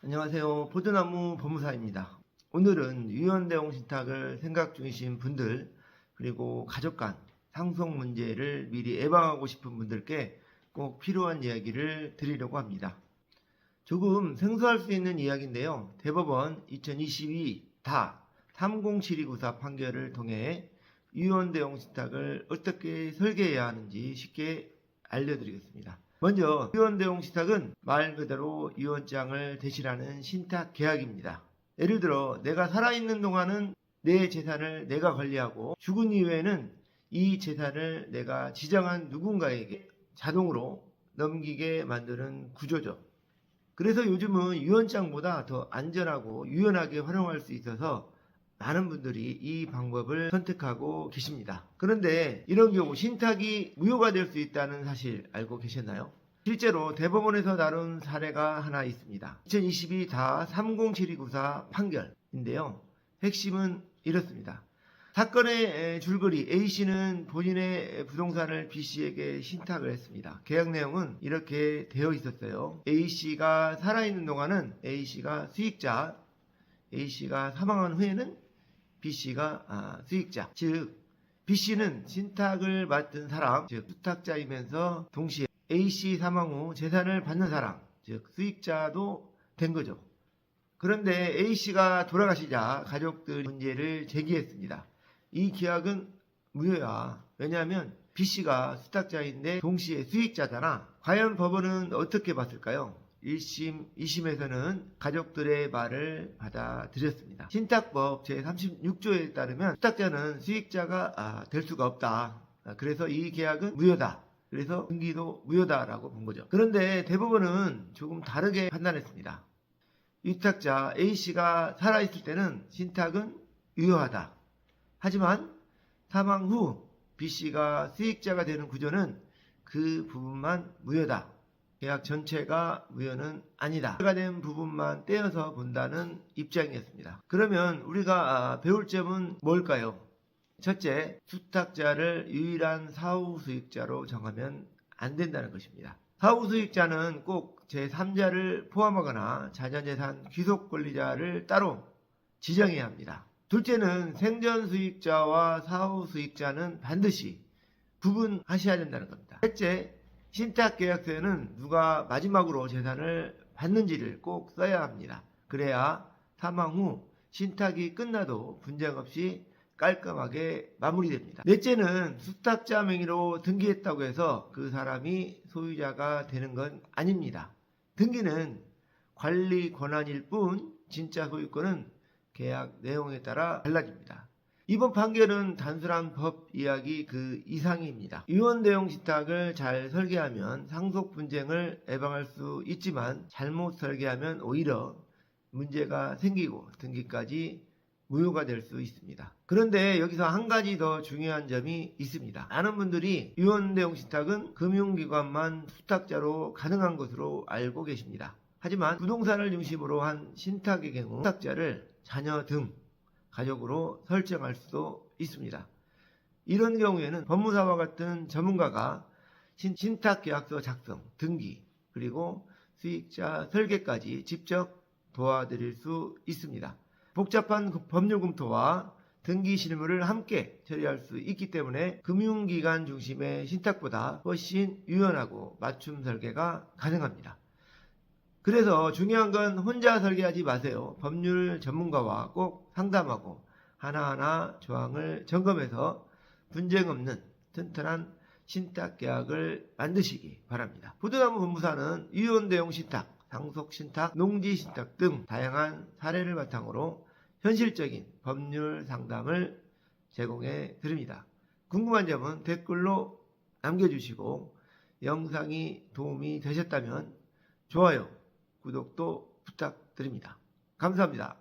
안녕하세요. 포도나무 법무사입니다. 오늘은 유언대용 신탁을 생각 중이신 분들, 그리고 가족 간 상속 문제를 미리 예방하고 싶은 분들께 꼭 필요한 이야기를 드리려고 합니다. 조금 생소할 수 있는 이야기인데요. 대법원 2022-307294 판결을 통해 유언대용 신탁을 어떻게 설계해야 하는지 쉽게 알려드리겠습니다. 먼저 유언대용 신탁은 말 그대로 유언장을 대신하는 신탁 계약입니다. 예를 들어 내가 살아있는 동안은 내 재산을 내가 관리하고 죽은 이후에는 이 재산을 내가 지정한 누군가에게 자동으로 넘기게 만드는 구조죠. 그래서 요즘은 유언장보다 더 안전하고 유연하게 활용할 수 있어서 많은 분들이 이 방법을 선택하고 계십니다. 그런데 이런 경우 신탁이 무효가 될 수 있다는 사실 알고 계셨나요? 실제로 대법원에서 다룬 사례가 하나 있습니다. 2022-307294 판결인데요. 핵심은 이렇습니다. 사건의 줄거리 A씨는 본인의 부동산을 B씨에게 신탁을 했습니다. 계약 내용은 이렇게 되어 있었어요. A씨가 살아있는 동안은 A씨가 수익자, A씨가 사망한 후에는 B씨가 수익자, 즉 B씨는 신탁을 맡은 사람, 즉 수탁자이면서 동시에 A씨 사망 후 재산을 받는 사람, 즉 수익자도 된 거죠. 그런데 A씨가 돌아가시자 가족들이 문제를 제기했습니다. 이 계약은 무효야. 왜냐하면 B씨가 수탁자인데 동시에 수익자잖아. 과연 법원은 어떻게 봤을까요? 1심, 2심에서는 가족들의 말을 받아들였습니다. 신탁법 제36조에 따르면 수탁자는 수익자가 될 수가 없다. 그래서 이 계약은 무효다. 그래서 등기도 무효다라고 본 거죠. 그런데 대법원은 조금 다르게 판단했습니다. 위탁자 A씨가 살아있을 때는 신탁은 유효하다. 하지만 사망 후 B씨가 수익자가 되는 구조는 그 부분만 무효다. 계약 전체가 무효는 아니다. 무효가 된 부분만 떼어서 본다는 입장이었습니다. 그러면 우리가 배울 점은 뭘까요? 첫째, 수탁자를 유일한 사후 수익자로 정하면 안 된다는 것입니다. 사후 수익자는 꼭 제3자를 포함하거나 자녀재산 귀속 권리자를 따로 지정해야 합니다. 둘째는 생전 수익자와 사후 수익자는 반드시 구분하셔야 된다는 겁니다. 셋째, 신탁계약서에는 누가 마지막으로 재산을 받는지를 꼭 써야 합니다. 그래야 사망 후 신탁이 끝나도 분쟁 없이 깔끔하게 마무리됩니다. 넷째는 수탁자 명의로 등기했다고 해서 그 사람이 소유자가 되는 건 아닙니다. 등기는 관리 권한일 뿐 진짜 소유권은 계약 내용에 따라 달라집니다. 이번 판결은 단순한 법 이야기 그 이상입니다. 유언대용 신탁을 잘 설계하면 상속 분쟁을 예방할 수 있지만 잘못 설계하면 오히려 문제가 생기고 등기까지 무효가 될 수 있습니다. 그런데 여기서 한 가지 더 중요한 점이 있습니다. 많은 분들이 유언대용 신탁은 금융기관만 수탁자로 가능한 것으로 알고 계십니다. 하지만 부동산을 중심으로 한 신탁의 경우 수탁자를 자녀 등 가족으로 설정할 수도 있습니다. 이런 경우에는 법무사와 같은 전문가가 신탁계약서 작성, 등기, 그리고 수익자 설계까지 직접 도와드릴 수 있습니다. 복잡한 법률 검토와 등기 실무를 함께 처리할 수 있기 때문에 금융기관 중심의 신탁보다 훨씬 유연하고 맞춤 설계가 가능합니다. 그래서 중요한 건 혼자 설계하지 마세요. 법률 전문가와 꼭 상담하고 하나하나 조항을 점검해서 분쟁 없는 튼튼한 신탁 계약을 만드시기 바랍니다. 포도나무 법무사는 유언대용 신탁, 상속 신탁, 농지 신탁 등 다양한 사례를 바탕으로 현실적인 법률 상담을 제공해 드립니다. 궁금한 점은 댓글로 남겨주시고 영상이 도움이 되셨다면 좋아요, 구독도 부탁드립니다. 감사합니다.